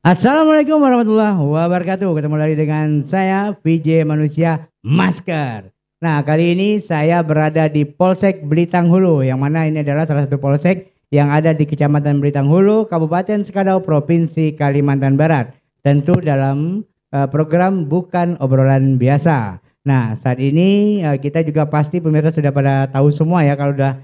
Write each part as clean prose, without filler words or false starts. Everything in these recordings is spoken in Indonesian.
Assalamualaikum warahmatullahi wabarakatuh. Ketemu lagi dengan saya VJ Manusia Masker. Nah, kali ini saya berada di Polsek Belitang Hulu, yang mana ini adalah salah satu polsek yang ada di Kecamatan Belitang Hulu, Kabupaten Sekadau, Provinsi Kalimantan Barat. Tentu dalam program Bukan Obrolan Biasa. Nah, saat ini kita juga pasti pemirsa sudah pada tahu semua ya, kalau udah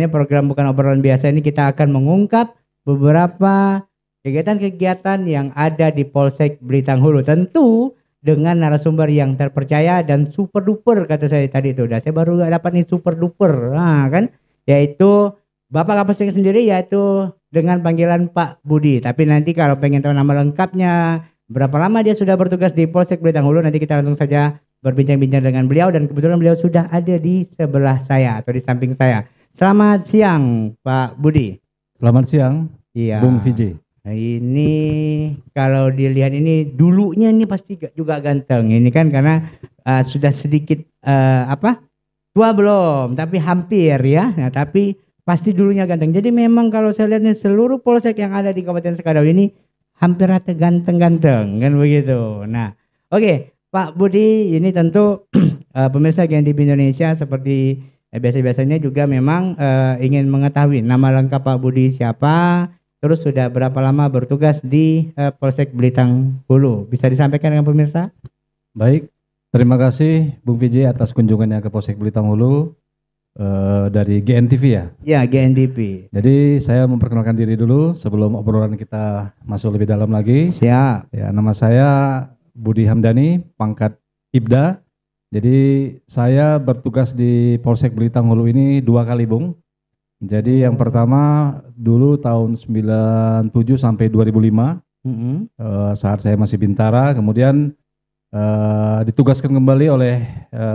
program Bukan Obrolan Biasa ini kita akan mengungkap beberapa kegiatan-kegiatan yang ada di Polsek Belitang Hulu, tentu dengan narasumber yang terpercaya dan super duper, kata saya tadi itu. Saya baru dapat nih super duper, nah kan, yaitu Bapak Kapolsek sendiri, yaitu dengan panggilan Pak Budi. Tapi nanti kalau pengen tahu nama lengkapnya, berapa lama dia sudah bertugas di Polsek Belitang Hulu, nanti kita langsung saja berbincang-bincang dengan beliau, dan kebetulan beliau sudah ada di sebelah saya atau di samping saya. Selamat siang, Pak Budi. Selamat siang, Iya. Bung VJ. Nah, ini kalau dilihat ini dulunya ini pasti juga ganteng. Ini kan karena sudah sedikit tua belum, tapi hampir ya. Nah, tapi pasti dulunya ganteng. Jadi memang kalau saya lihatnya seluruh polsek yang ada di Kabupaten Sekadau ini hampir rata ganteng-ganteng kan begitu. Nah, oke, Pak Budi, ini tentu pemirsa GNTV Indonesia seperti biasa-biasanya juga memang ingin mengetahui nama lengkap Pak Budi siapa. Terus sudah berapa lama bertugas di Polsek Belitang Hulu? Bisa disampaikan dengan pemirsa? Baik, terima kasih Bung VJ atas kunjungannya ke Polsek Belitang Hulu dari GNTV ya? Ya, GNTV. Jadi saya memperkenalkan diri dulu sebelum obrolan kita masuk lebih dalam lagi. Siap. Ya, nama saya Budi Hamdani, pangkat Ibda. Jadi saya bertugas di Polsek Belitang Hulu ini 2 kali, Bung. Jadi yang pertama dulu tahun 97 sampai 2005 saat saya masih Bintara, kemudian ditugaskan kembali oleh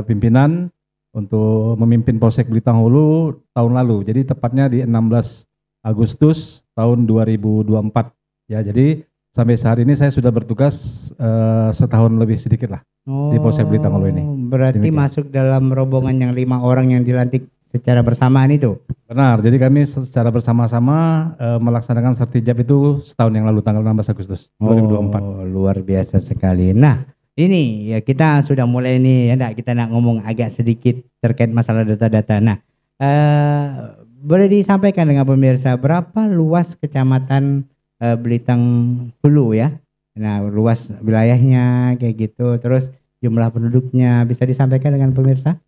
pimpinan untuk memimpin Polsek Belitang Hulu tahun lalu. Jadi tepatnya di 16 Agustus tahun 2024. Ya, jadi sampai saat ini saya sudah bertugas setahun lebih sedikit lah di Polsek Belitang Hulu ini. Berarti demikian. Masuk dalam rombongan yang 5 orang yang dilantik secara bersamaan itu? Benar, jadi kami secara bersama-sama melaksanakan sertijab itu setahun yang lalu, tanggal 16 Agustus 2024. Oh, luar biasa sekali. Nah, ini ya kita sudah mulai nih, ya kita nak ngomong agak sedikit terkait masalah data-data. Nah, boleh disampaikan dengan pemirsa berapa luas kecamatan Belitang Hulu ya? Nah, luas wilayahnya kayak gitu, terus jumlah penduduknya bisa disampaikan dengan pemirsa?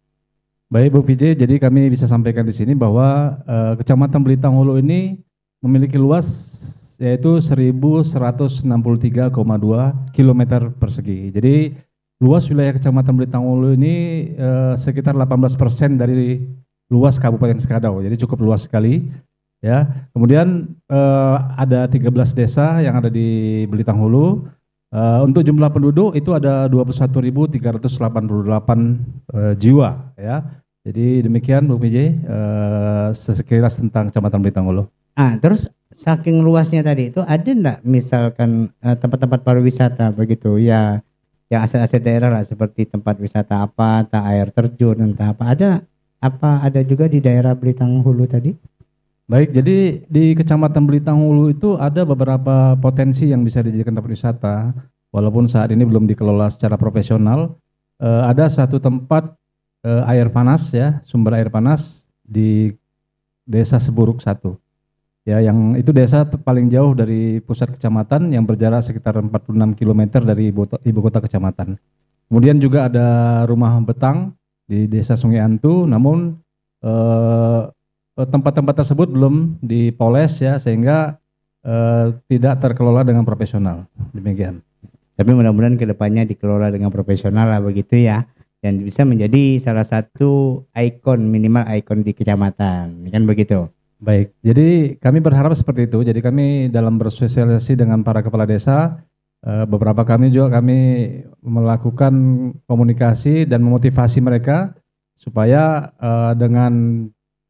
Baik Bu PJ, jadi kami bisa sampaikan di sini bahwa Kecamatan Belitang Hulu ini memiliki luas yaitu 1163,2 km persegi. Jadi luas wilayah Kecamatan Belitang Hulu ini sekitar 18% dari luas Kabupaten Sekadau, jadi cukup luas sekali. Ya, kemudian ada 13 desa yang ada di Belitang Hulu. Untuk jumlah penduduk itu ada 21.388 jiwa ya. Jadi demikian Bu PJ sekilas tentang Kecamatan Belitang Hulu. Terus saking luasnya tadi itu ada enggak misalkan tempat-tempat pariwisata begitu ya, yang aset-aset daerah lah, seperti tempat wisata apa, entah air terjun, entah apa, ada juga di daerah Belitang Hulu tadi? Baik, jadi di Kecamatan Belitang Hulu itu ada beberapa potensi yang bisa dijadikan tempat wisata, walaupun saat ini belum dikelola secara profesional. Ada satu tempat air panas ya, sumber air panas di Desa Seburuk 1. Ya, yang itu desa paling jauh dari pusat kecamatan yang berjarak sekitar 46 km dari ibu kota kecamatan. Kemudian juga ada rumah betang di Desa Sungai Antu, namun tempat-tempat tersebut belum dipoles ya, sehingga tidak terkelola dengan profesional. Demikian. Tapi mudah-mudahan kedepannya dikelola dengan profesional lah begitu ya, dan bisa menjadi salah satu ikon, minimal ikon di kecamatan, kan begitu. Baik, jadi kami berharap seperti itu. Jadi kami dalam bersosialisasi dengan para kepala desa, beberapa kami melakukan komunikasi dan memotivasi mereka supaya dengan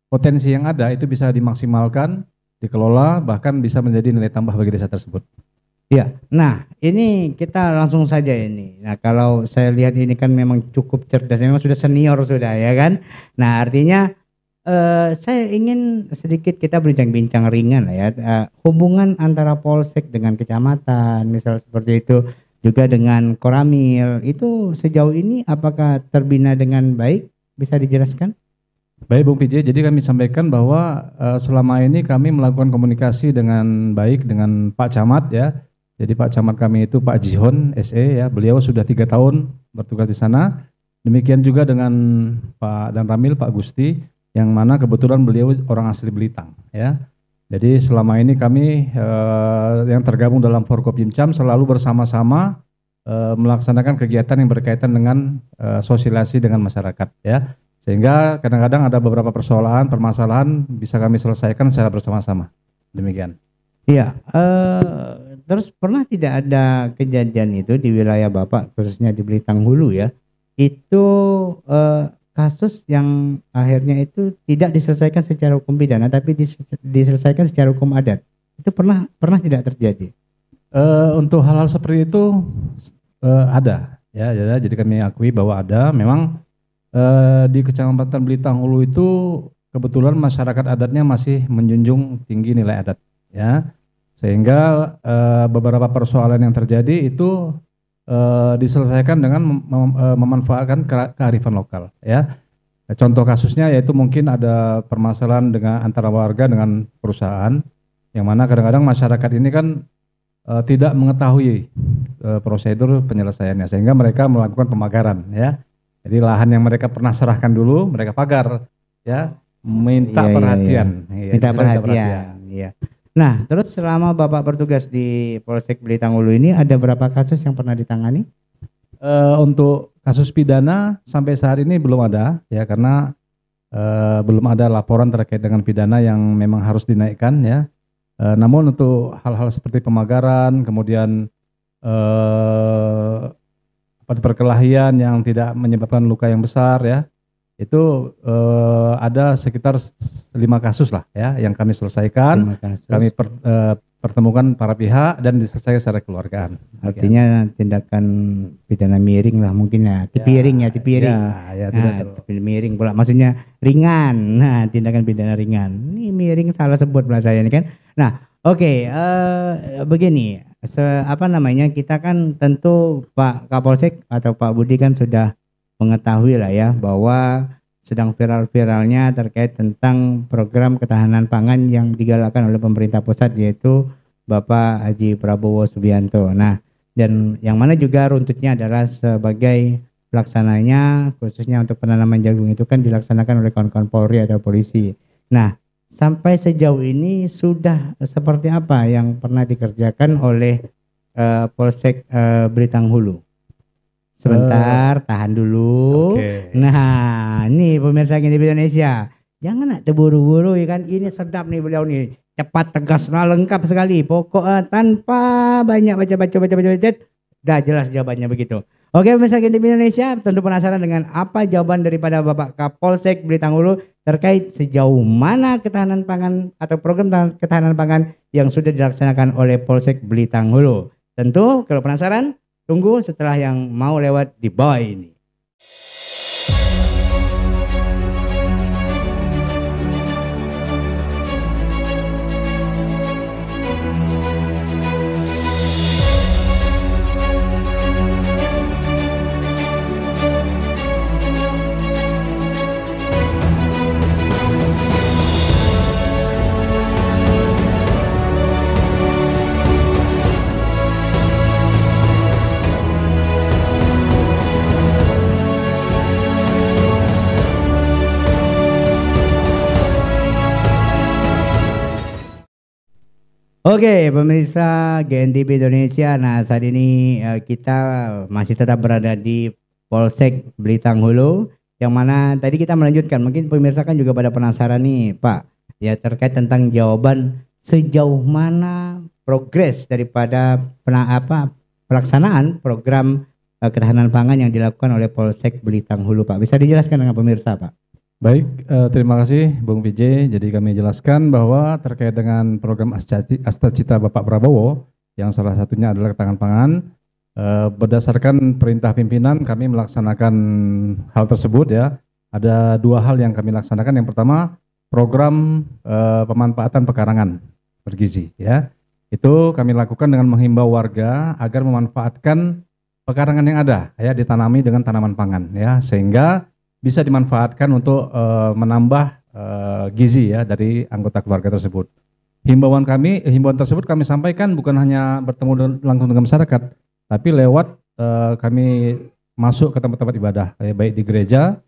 potensi yang ada itu bisa dimaksimalkan, dikelola, bahkan bisa menjadi nilai tambah bagi desa tersebut. Ya, nah ini kita langsung saja ini. Nah kalau saya lihat ini kan memang cukup cerdas, memang sudah senior sudah ya kan. Nah artinya saya ingin sedikit kita bincang-bincang ringan lah ya, hubungan antara polsek dengan kecamatan, misal seperti itu, juga dengan Koramil, itu sejauh ini apakah terbina dengan baik? Bisa dijelaskan? Baik Bung PJ, jadi kami sampaikan bahwa selama ini kami melakukan komunikasi dengan baik dengan Pak Camat ya. Jadi Pak Camat kami itu Pak Jihon SE ya, beliau sudah 3 tahun bertugas di sana. Demikian juga dengan Pak Dan Ramil, Pak Gusti, yang mana kebetulan beliau orang asli Belitang ya. Jadi selama ini kami yang tergabung dalam Forkopimcam selalu bersama-sama melaksanakan kegiatan yang berkaitan dengan sosialisasi dengan masyarakat ya. Sehingga kadang-kadang ada beberapa permasalahan bisa kami selesaikan secara bersama-sama. Demikian. Iya, terus pernah tidak ada kejadian itu di wilayah Bapak, khususnya di Belitang Hulu ya, itu kasus yang akhirnya itu tidak diselesaikan secara hukum pidana, tapi diselesaikan secara hukum adat. Itu pernah tidak terjadi? Untuk hal-hal seperti itu ada, ya. Jadi kami akui bahwa ada. Memang di Kecamatan Belitang Hulu itu kebetulan masyarakat adatnya masih menjunjung tinggi nilai adat, ya. Sehingga beberapa persoalan yang terjadi itu diselesaikan dengan memanfaatkan kearifan lokal ya. Contoh kasusnya yaitu mungkin ada permasalahan dengan antara warga dengan perusahaan, yang mana kadang-kadang masyarakat ini kan tidak mengetahui prosedur penyelesaiannya, sehingga mereka melakukan pemagaran ya. Jadi lahan yang mereka pernah serahkan dulu mereka pagar ya, minta perhatian. Iya. Minta perhatian. Iya. Nah, terus selama Bapak bertugas di Polsek Belitang Hulu ini ada berapa kasus yang pernah ditangani? Untuk kasus pidana sampai saat ini belum ada ya, karena belum ada laporan terkait dengan pidana yang memang harus dinaikkan ya. Namun untuk hal-hal seperti pemagaran, kemudian perkelahian yang tidak menyebabkan luka yang besar ya, itu ada sekitar 5 kasus lah ya yang kami selesaikan. Kami pertemukan para pihak dan diselesaikan secara kekeluargaan. Artinya tindakan pidana miring lah mungkin ya, tipiring. Ya, tipi miring pula, maksudnya ringan. Nah, tindakan pidana ringan. Ini miring salah sebut pula saya ini kan. Nah, oke, begini. Kita kan tentu Pak Kapolsek atau Pak Budi kan sudah mengetahui lah ya bahwa sedang viral-viralnya terkait tentang program ketahanan pangan yang digalakkan oleh pemerintah pusat, yaitu Bapak Haji Prabowo Subianto. Nah, dan yang mana juga runtutnya adalah sebagai pelaksananya, khususnya untuk penanaman jagung itu kan dilaksanakan oleh kawan-kawan Polri atau polisi. Nah, sampai sejauh ini sudah seperti apa yang pernah dikerjakan oleh Polsek Belitang Hulu? Sebentar, tahan dulu. Okay. Nah, ini pemirsa Gini Indonesia, jangan terburu-buru ya kan. Ini sedap nih beliau nih, cepat, tegas, lengkap sekali. Pokoknya tanpa banyak baca-baca, udah jelas jawabannya begitu. Oke, pemirsa Gini Indonesia, tentu penasaran dengan apa jawaban daripada Bapak Kapolsek Belitang Hulu terkait sejauh mana ketahanan pangan atau program ketahanan pangan yang sudah dilaksanakan oleh Polsek Belitang Hulu. Tentu kalau penasaran, tunggu setelah yang mau lewat di bawah ini. Oke, pemirsa GNTV Indonesia. Nah, saat ini kita masih tetap berada di Polsek Belitang Hulu, yang mana tadi kita melanjutkan. Mungkin pemirsa kan juga pada penasaran nih, Pak, ya terkait tentang jawaban sejauh mana progres daripada pelaksanaan program ketahanan pangan yang dilakukan oleh Polsek Belitang Hulu, Pak. Bisa dijelaskan dengan pemirsa, Pak? Baik, terima kasih Bung PJ. Jadi kami jelaskan bahwa terkait dengan program Astacita Bapak Prabowo, yang salah satunya adalah ketahanan pangan, berdasarkan perintah pimpinan kami melaksanakan hal tersebut ya. ada dua hal yang kami laksanakan. Yang pertama, program pemanfaatan pekarangan bergizi ya. Itu kami lakukan dengan menghimbau warga agar memanfaatkan pekarangan yang ada ya, ditanami dengan tanaman pangan ya, sehingga bisa dimanfaatkan untuk menambah gizi ya dari anggota keluarga tersebut. Himbauan tersebut kami sampaikan bukan hanya bertemu langsung dengan masyarakat, tapi lewat kami masuk ke tempat-tempat ibadah, baik di gereja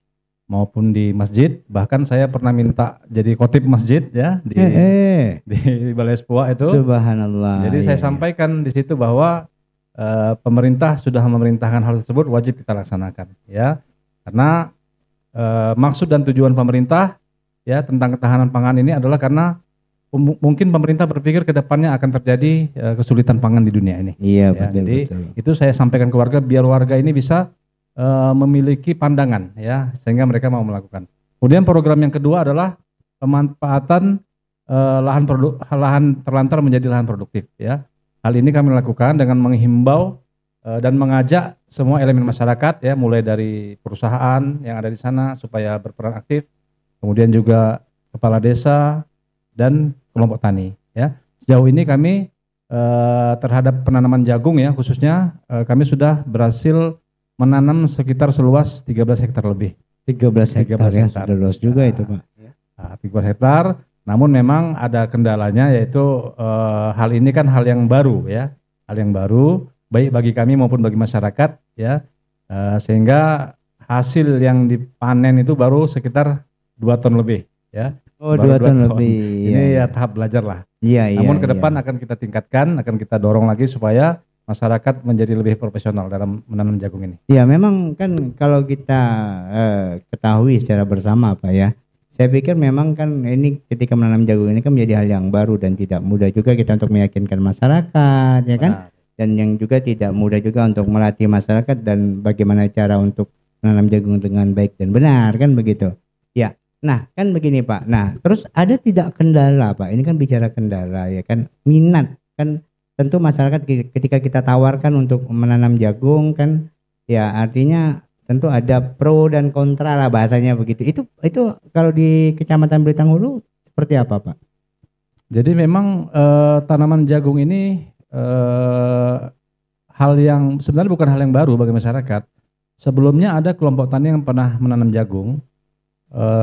maupun di masjid. Bahkan saya pernah minta jadi khotib masjid ya di Balai Sepuak itu. Subhanallah. Jadi saya sampaikan di situ bahwa pemerintah sudah memerintahkan hal tersebut, wajib kita laksanakan ya. Karena maksud dan tujuan pemerintah ya tentang ketahanan pangan ini adalah karena mungkin pemerintah berpikir ke depannya akan terjadi kesulitan pangan di dunia ini. Iya, ya, betul, jadi betul. itu saya sampaikan ke warga biar warga ini bisa memiliki pandangan ya, sehingga mereka mau melakukan. Kemudian program yang kedua adalah pemanfaatan lahan terlantar menjadi lahan produktif ya. Hal ini kami lakukan dengan menghimbau dan mengajak semua elemen masyarakat ya, mulai dari perusahaan yang ada di sana supaya berperan aktif, kemudian juga kepala desa dan kelompok tani ya. Sejauh ini kami terhadap penanaman jagung ya khususnya kami sudah berhasil menanam sekitar seluas 13 hektar lebih. 13 hektar ya, sudah luas juga itu Pak. 13 hektar, namun memang ada kendalanya yaitu hal ini kan hal yang baru ya. Hal yang baru baik bagi kami maupun bagi masyarakat ya. Sehingga hasil yang dipanen itu baru sekitar 2 ton lebih ya. Oh, baru 2 ton lebih. Ini ya tahap belajar lah. Iya, Namun ke depan akan kita tingkatkan, akan kita dorong lagi supaya masyarakat menjadi lebih profesional dalam menanam jagung ini. Ya memang kan kalau kita ketahui secara bersama Pak ya, saya pikir memang kan ini ketika menanam jagung ini kan menjadi hal yang baru dan tidak mudah juga kita untuk meyakinkan masyarakat ya kan. Dan yang juga tidak mudah juga untuk melatih masyarakat dan bagaimana cara untuk menanam jagung dengan baik dan benar kan begitu. Ya, nah kan begini Pak, nah terus ada tidak kendala Pak, ini kan bicara kendala ya kan, minat kan. Tentu masyarakat ketika kita tawarkan untuk menanam jagung kan ya artinya tentu ada pro dan kontra lah bahasanya begitu. Itu kalau di Kecamatan Blitang Hulu seperti apa Pak? Jadi memang tanaman jagung ini hal yang sebenarnya bukan hal yang baru bagi masyarakat. Sebelumnya ada kelompok tani yang pernah menanam jagung,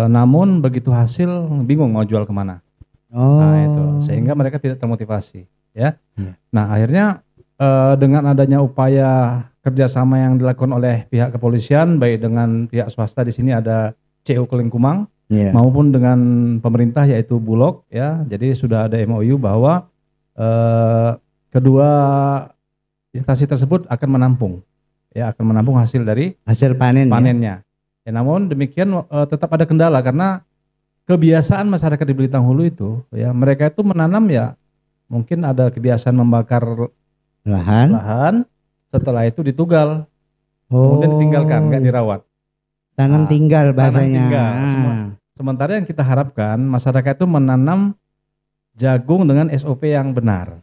namun begitu hasil bingung mau jual kemana. Nah itu sehingga mereka tidak termotivasi. Ya, nah akhirnya dengan adanya upaya kerjasama yang dilakukan oleh pihak kepolisian, baik dengan pihak swasta di sini ada CU Kelingkumang, maupun dengan pemerintah yaitu Bulog, ya, jadi sudah ada MOU bahwa kedua instansi tersebut akan menampung hasil dari panennya. Ya, namun demikian tetap ada kendala karena kebiasaan masyarakat di Blitang Hulu itu, ya mereka itu menanam ya. Mungkin ada kebiasaan membakar lahan, setelah itu ditugal, kemudian ditinggalkan, nggak dirawat. Tanam tinggal bahasanya. Sementara yang kita harapkan masyarakat itu menanam jagung dengan SOP yang benar.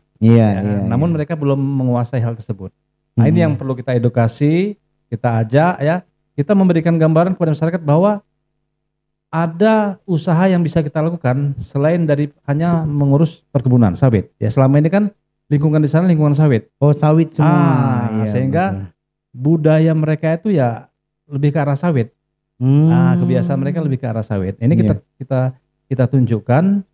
Namun mereka belum menguasai hal tersebut. Nah ini yang perlu kita edukasi, kita ajak ya, kita memberikan gambaran kepada masyarakat bahwa ada usaha yang bisa kita lakukan selain dari hanya mengurus perkebunan sawit. Ya selama ini kan lingkungan di sana lingkungan sawit. Oh sawit semua. Sehingga budaya mereka itu ya lebih ke arah sawit. Kebiasaan mereka lebih ke arah sawit. Ini kita tunjukkan,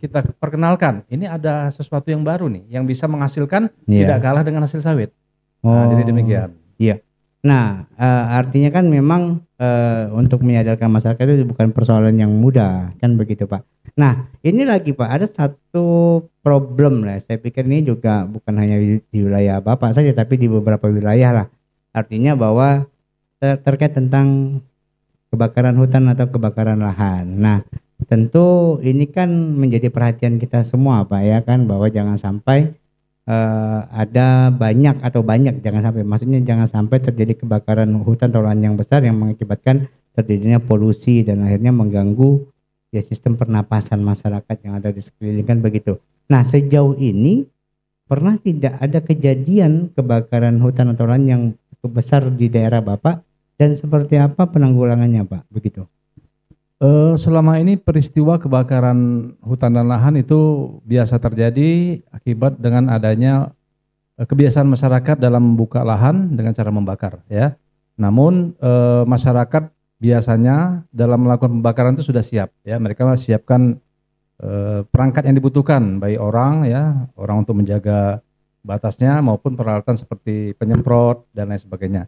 kita perkenalkan. Ini ada sesuatu yang baru nih, yang bisa menghasilkan tidak kalah dengan hasil sawit. Jadi demikian. Iya. Nah, artinya kan memang untuk menyadarkan masyarakat itu bukan persoalan yang mudah, kan begitu Pak. Nah, ini lagi Pak, ada satu problem lah. Saya pikir ini juga bukan hanya di wilayah Bapak saja, tapi di beberapa wilayah lah. Artinya bahwa terkait tentang kebakaran hutan atau kebakaran lahan. Nah, tentu ini kan menjadi perhatian kita semua Pak ya kan, bahwa jangan sampai ada banyak jangan sampai, maksudnya jangan sampai terjadi kebakaran hutan atau lahan yang besar yang mengakibatkan terjadinya polusi dan akhirnya mengganggu ya sistem pernapasan masyarakat yang ada di sekeliling kan begitu. Nah sejauh ini pernah tidak ada kejadian kebakaran hutan atau lahan yang cukup besar di daerah Bapak dan seperti apa penanggulangannya Pak? Begitu. Selama ini peristiwa kebakaran hutan dan lahan itu biasa terjadi akibat dengan adanya kebiasaan masyarakat dalam membuka lahan dengan cara membakar, ya. Namun masyarakat biasanya dalam melakukan pembakaran itu sudah siap, ya. Mereka siapkan perangkat yang dibutuhkan, baik orang, ya, orang untuk menjaga batasnya maupun peralatan seperti penyemprot dan lain sebagainya.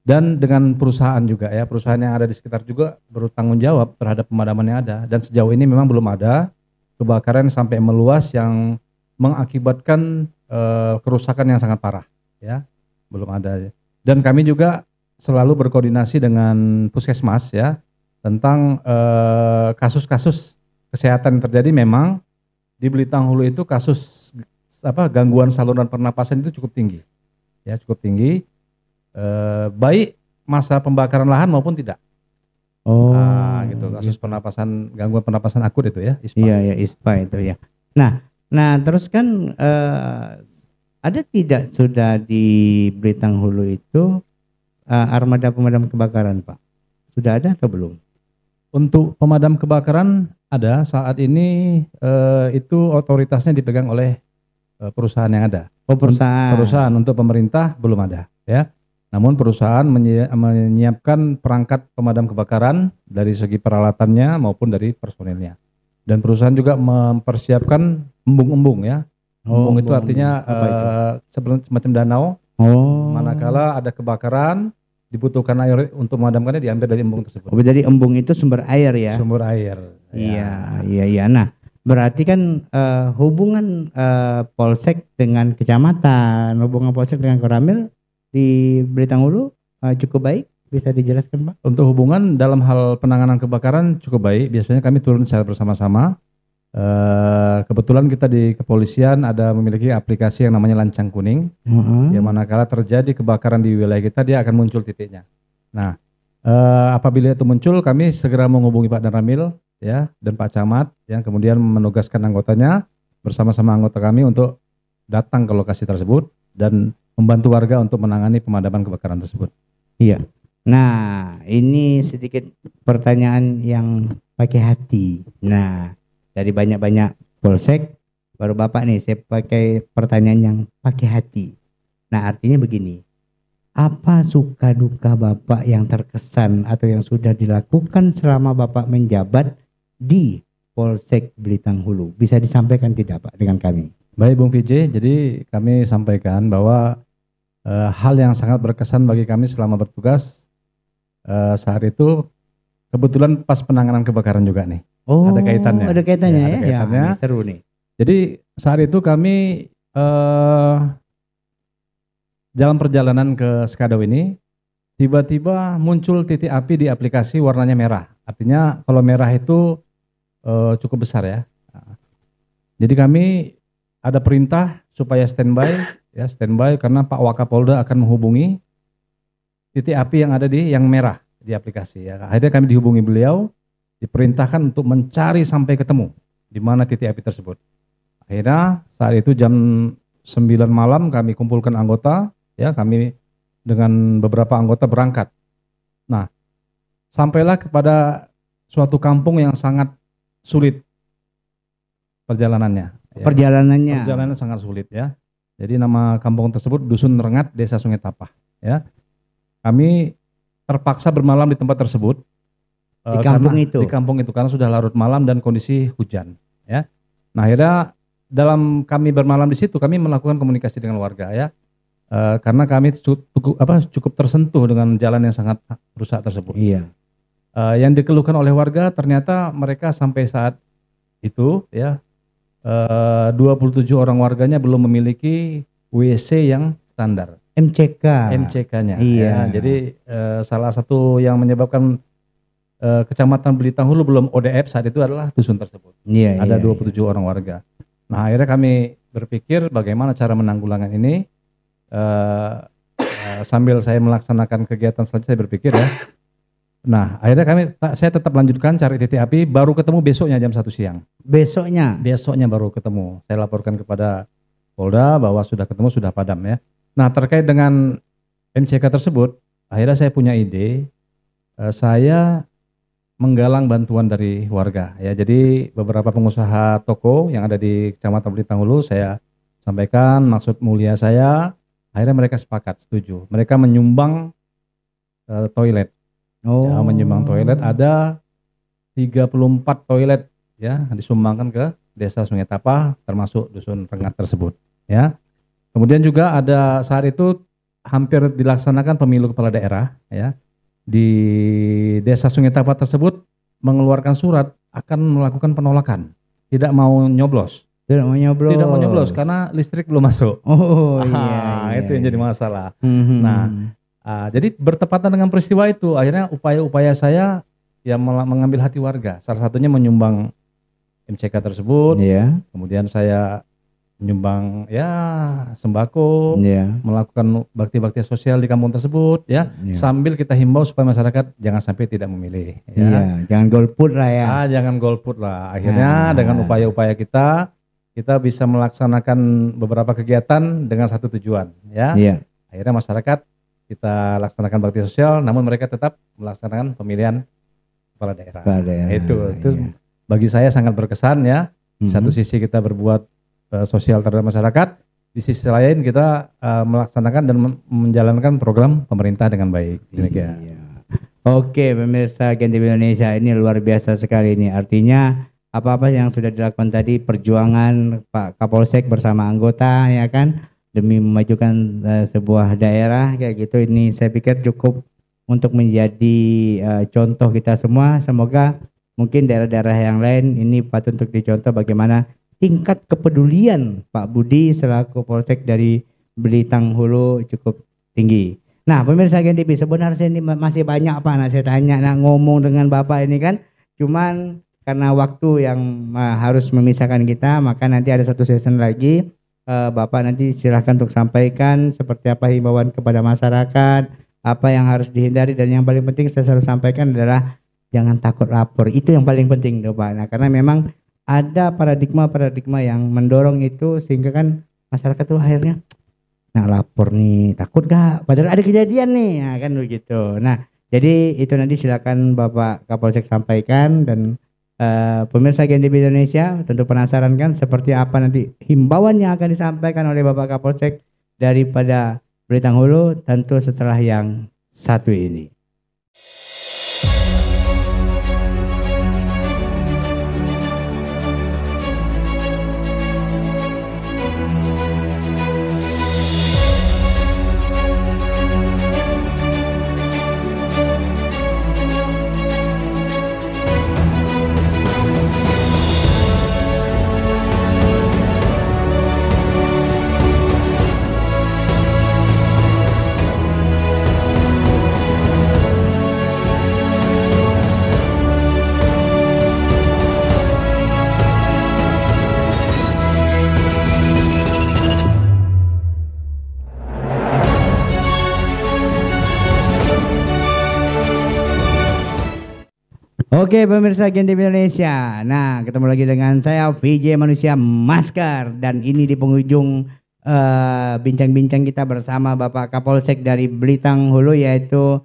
Dan dengan perusahaan juga, ya, perusahaan yang ada di sekitar juga bertanggung jawab terhadap pemadaman yang ada. Dan sejauh ini memang belum ada kebakaran sampai meluas yang mengakibatkan kerusakan yang sangat parah, ya, belum ada. Dan kami juga selalu berkoordinasi dengan puskesmas, ya, tentang kasus-kasus kesehatan yang terjadi. Memang di Belitung Hulu itu kasus gangguan saluran pernapasan itu cukup tinggi, ya, cukup tinggi. Baik masa pembakaran lahan maupun tidak. Gitu, kasus pernapasan, gangguan pernapasan akut itu, ya, ISPA. Iya, ya, ISPA itu, ya. Nah terus kan ada tidak sudah di Belitung Hulu itu armada pemadam kebakaran, Pak? Sudah ada atau belum? Untuk pemadam kebakaran ada, saat ini itu otoritasnya dipegang oleh perusahaan yang ada. Oh, perusahaan. Perusahaan, untuk pemerintah belum ada, ya. Namun perusahaan menyiapkan perangkat pemadam kebakaran dari segi peralatannya maupun dari personilnya. Dan perusahaan juga mempersiapkan embung-embung, ya. Embung itu artinya semacam danau. Manakala ada kebakaran, dibutuhkan air untuk memadamkannya, diambil dari embung tersebut. Oh, jadi embung itu sumber air, ya? Sumber air. Iya, iya. Nah, berarti kan hubungan Polsek dengan kecamatan, hubungan Polsek dengan Koramil di Belitung Hulu cukup baik, bisa dijelaskan, Pak? Untuk hubungan dalam hal penanganan kebakaran cukup baik. Biasanya kami turun secara bersama-sama. Kebetulan kita di kepolisian ada memiliki aplikasi yang namanya Lancang Kuning, yang manakala terjadi kebakaran di wilayah kita, dia akan muncul titiknya. Nah, apabila itu muncul, kami segera menghubungi Pak Danramil, ya, dan Pak Camat, yang kemudian menugaskan anggotanya bersama-sama anggota kami untuk datang ke lokasi tersebut dan membantu warga untuk menangani pemadaman kebakaran tersebut. Iya. Nah, ini sedikit pertanyaan yang pakai hati. Nah, dari banyak-banyak polsek, baru Bapak nih saya pakai pertanyaan yang pakai hati. Nah, artinya begini. Apa suka duka Bapak yang terkesan atau yang sudah dilakukan selama Bapak menjabat di Polsek Belitung Hulu? Bisa disampaikan tidak, Pak, dengan kami? Baik, Bung PJ, jadi kami sampaikan bahwa hal yang sangat berkesan bagi kami selama bertugas saat itu kebetulan pas penanganan kebakaran juga nih. Oh, ada kaitannya. Ada kaitannya, ya. Ada kaitannya. Ya, seru nih. Jadi saat itu kami dalam perjalanan ke Skadau ini tiba-tiba muncul titik api di aplikasi warnanya merah. Artinya kalau merah itu cukup besar, ya. Jadi kami ada perintah supaya standby, ya, standby karena Pak Wakapolda akan menghubungi titik api yang ada di yang merah di aplikasi, ya. Akhirnya kami dihubungi beliau, diperintahkan untuk mencari sampai ketemu di mana titik api tersebut. Akhirnya saat itu jam 9 malam kami kumpulkan anggota, ya, kami dengan beberapa anggota berangkat. Nah, sampailah kepada suatu kampung yang sangat sulit perjalanannya. Ya. Perjalanan sangat sulit, ya. Jadi nama kampung tersebut Dusun Rengat, Desa Sungai Tapah, ya. Kami terpaksa bermalam di tempat tersebut. Di kampung itu karena sudah larut malam dan kondisi hujan, ya. Nah, akhirnya dalam kami bermalam di situ kami melakukan komunikasi dengan warga, ya. Karena kami cukup tersentuh dengan jalan yang sangat rusak tersebut. Iya. Yang dikeluhkan oleh warga ternyata mereka sampai saat itu, ya, 27 orang warganya belum memiliki WC yang standar. MCK-nya. Iya. Ya, jadi salah satu yang menyebabkan Kecamatan Belitung Hulu belum ODF saat itu adalah dusun tersebut. Iya. Ada 27 orang warga. Nah, akhirnya kami berpikir bagaimana cara menanggulangan ini. Sambil saya melaksanakan kegiatan selanjutnya, saya berpikir, ya. Nah, akhirnya saya tetap lanjutkan cari titik api, baru ketemu besoknya jam 1 siang. Besoknya baru ketemu. Saya laporkan kepada Polda bahwa sudah ketemu, sudah padam, ya. Nah, terkait dengan MCK tersebut, akhirnya saya punya ide saya menggalang bantuan dari warga ya. Jadi beberapa pengusaha toko yang ada di Kecamatan Belitung Hulu saya sampaikan maksud mulia saya, akhirnya mereka sepakat setuju. Mereka menyumbang toilet. Oh. Ya, menyumbang toilet ada 34 toilet ya disumbangkan ke Desa Sungai Tapa termasuk Dusun Rengat tersebut ya. Kemudian juga ada saat itu hampir dilaksanakan pemilu kepala daerah ya. Di Desa Sungai Tapa tersebut mengeluarkan surat akan melakukan penolakan, tidak mau nyoblos. Tidak mau nyoblos. Tidak mau nyoblos karena listrik belum masuk. Oh iya, itu yang jadi masalah. Mhm. Nah, jadi bertepatan dengan peristiwa itu, akhirnya upaya-upaya saya ya mengambil hati warga. Salah satunya menyumbang MCK tersebut. Iya. Kemudian saya menyumbang ya sembako, Iya. melakukan bakti-bakti sosial di kampung tersebut ya. Iya. Sambil kita himbau supaya masyarakat jangan sampai tidak memilih. Ya. Iya, jangan golput lah ya. Jangan golput lah. Akhirnya dengan upaya-upaya kita bisa melaksanakan beberapa kegiatan dengan satu tujuan ya. Iya. Akhirnya masyarakat kita laksanakan bakti sosial, namun mereka tetap melaksanakan pemilihan kepala daerah. Itu iya. bagi saya sangat berkesan ya. Di satu sisi kita berbuat sosial terhadap masyarakat, di sisi lain kita melaksanakan dan menjalankan program pemerintah dengan baik. Demikian. Iya. Oke, pemirsa Gen TV Indonesia, ini luar biasa sekali ini. Artinya apa-apa yang sudah dilakukan tadi, perjuangan Pak Kapolsek bersama anggota ya kan, demi memajukan sebuah daerah kayak gitu, ini saya pikir cukup untuk menjadi contoh kita semua. Semoga mungkin daerah-daerah yang lain ini patut untuk dicontoh bagaimana tingkat kepedulian Pak Budi selaku Polsek dari Belitung Hulu cukup tinggi. Nah, pemirsa Gen TV, sebenarnya ini masih banyak Pak, nah saya tanya, ngomong dengan Bapak ini kan, cuman karena waktu yang harus memisahkan kita, maka nanti ada satu session lagi. Bapak nanti silahkan untuk sampaikan seperti apa himbauan kepada masyarakat, apa yang harus dihindari, dan yang paling penting saya selalu sampaikan adalah jangan takut lapor. Itu yang paling penting tuh Pak. Nah, karena memang ada paradigma yang mendorong itu sehingga kan masyarakat tuh akhirnya lapor nih, takut gak? Padahal ada kejadian nih, nah, kan begitu. Nah, jadi itu nanti silakan Bapak Kapolsek sampaikan, dan pemirsa Gen TV Indonesia tentu penasaran kan seperti apa nanti himbauan yang akan disampaikan oleh Bapak Kapolsek daripada Belitung Hulu, tentu setelah yang satu ini. Oke, pemirsa Gen TV Indonesia. Nah, ketemu lagi dengan saya VJ Manusia Masker, dan ini di penghujung bincang-bincang kita bersama Bapak Kapolsek dari Belitung Hulu, yaitu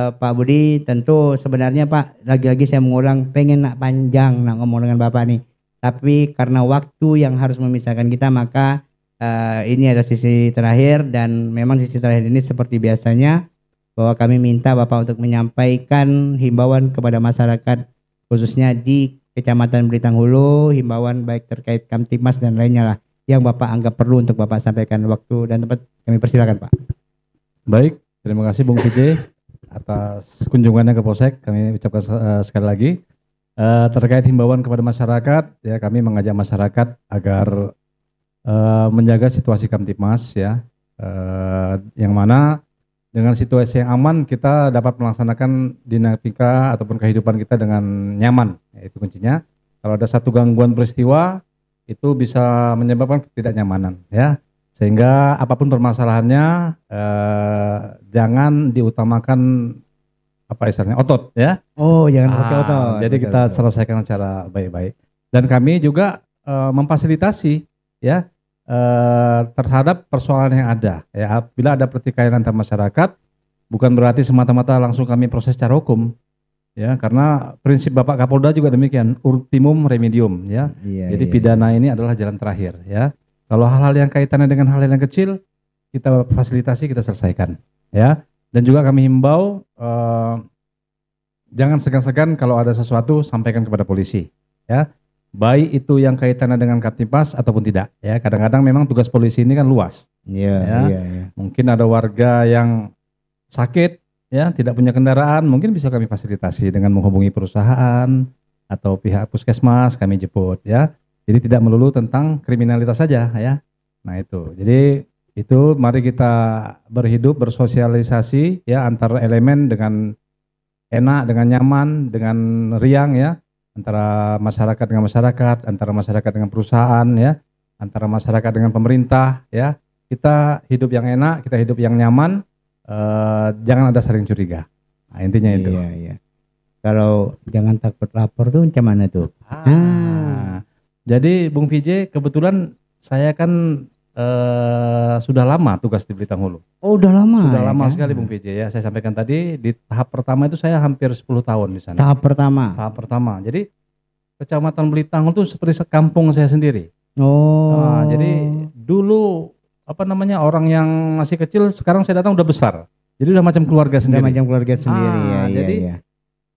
Pak Budi. Tentu sebenarnya Pak, lagi-lagi saya mengulang, pengen panjang ngomong dengan Bapak nih. Tapi karena waktu yang harus memisahkan kita, maka ini ada sisi terakhir, dan memang sisi terakhir ini seperti biasanya bahwa kami minta Bapak untuk menyampaikan himbauan kepada masyarakat khususnya di Kecamatan Belitung Hulu, himbauan baik terkait Kamtibmas dan lainnya lah yang Bapak anggap perlu untuk Bapak sampaikan. Waktu dan tempat kami persilakan Pak. Baik, terima kasih Bung PJ atas kunjungannya ke Polsek. Kami ucapkan sekali lagi terkait himbauan kepada masyarakat ya, kami mengajak masyarakat agar menjaga situasi Kamtibmas ya, yang mana dengan situasi yang aman kita dapat melaksanakan dinamika ataupun kehidupan kita dengan nyaman. Itu kuncinya. Kalau ada satu gangguan peristiwa itu bisa menyebabkan ketidaknyamanan ya. Sehingga apapun permasalahannya jangan diutamakan apa istilahnya otot ya. Oh, jangan pakai otot. Jadi kita selesaikan secara baik-baik. Dan kami juga memfasilitasi ya terhadap persoalan yang ada ya. Bila ada pertikaian antar masyarakat, bukan berarti semata-mata langsung kami proses secara hukum. Ya, karena prinsip Bapak Kapolda juga demikian, ultimum remedium ya. Jadi pidana ini adalah jalan terakhir ya. Kalau hal-hal yang kaitannya dengan hal-hal yang kecil, kita fasilitasi, kita selesaikan ya. Dan juga kami himbau jangan segan-segan kalau ada sesuatu sampaikan kepada polisi ya. Baik itu yang kaitannya dengan Kamtibmas ataupun tidak ya. Kadang-kadang memang tugas polisi ini kan luas. Ya. Mungkin ada warga yang sakit ya, tidak punya kendaraan, mungkin bisa kami fasilitasi dengan menghubungi perusahaan atau pihak puskesmas, kami jemput ya. Jadi tidak melulu tentang kriminalitas saja ya. Nah itu, jadi itu mari kita berhidup, bersosialisasi ya antar elemen dengan enak, dengan nyaman, dengan riang ya. Antara masyarakat dengan masyarakat, antara masyarakat dengan perusahaan ya, antara masyarakat dengan pemerintah ya. Kita hidup yang enak, kita hidup yang nyaman. Jangan ada saling curiga. Nah, intinya itu. Iya. Kalau jangan takut lapor tuh macam mana tuh? Jadi Bung VJ, kebetulan saya kan sudah lama tugas di Blitar Hulu. Oh, udah lama. Sudah lama sekali Bung VJ ya. Saya sampaikan tadi di tahap pertama itu saya hampir 10 tahun di sana. Tahap pertama. Tahap pertama. Jadi Kecamatan Blitar Hulu itu seperti kampung saya sendiri. Oh. Jadi dulu orang yang masih kecil, sekarang saya datang udah besar. Jadi udah macam keluarga sendiri. Udah macam keluarga sendiri ya. Jadi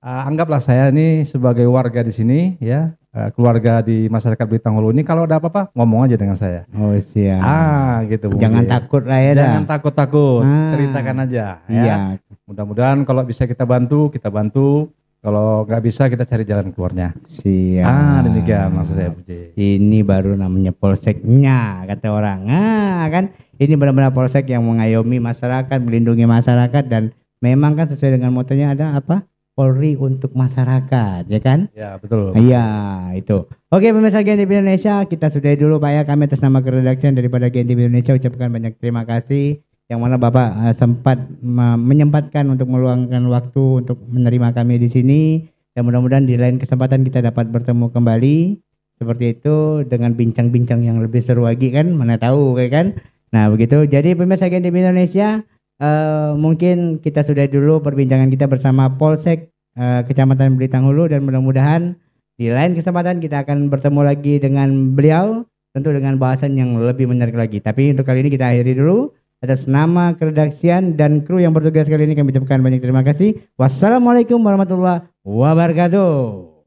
anggaplah saya ini sebagai warga di sini ya, keluarga di masyarakat Blitar Hulu ini, kalau ada apa-apa ngomong aja dengan saya. Oh siap. Gitu. Jangan takut lah ya. Jangan takut-takut, ceritakan aja. Iya. Ya. Mudah-mudahan kalau bisa kita bantu, kita bantu. Kalau nggak bisa kita cari jalan keluarnya. Siap. Demikian maksud saya, Puji. Ini baru namanya polseknya kata orang. Kan ini benar-benar polsek yang mengayomi masyarakat, melindungi masyarakat, dan memang kan sesuai dengan motonya ada apa? Polri untuk masyarakat, ya kan? Ya betul. Iya itu. Oke pemirsa GNTV Indonesia, kita sudahi dulu Pak ya. Kami atas nama keredaksian daripada GNTV Indonesia ucapkan banyak terima kasih. Yang mana Bapak sempat menyempatkan untuk meluangkan waktu untuk menerima kami di sini. Dan mudah-mudahan di lain kesempatan kita dapat bertemu kembali seperti itu dengan bincang-bincang yang lebih seru lagi kan, mana tahu kan. Nah begitu. Jadi pemirsa GNTV Indonesia, mungkin kita sudah dulu perbincangan kita bersama Polsek Kecamatan Blitar Hulu, dan mudah-mudahan di lain kesempatan kita akan bertemu lagi dengan beliau, tentu dengan bahasan yang lebih menarik lagi. Tapi untuk kali ini kita akhiri dulu. Atas nama keredaksian dan kru yang bertugas kali ini kami ucapkan banyak terima kasih. Wassalamualaikum warahmatullahi wabarakatuh.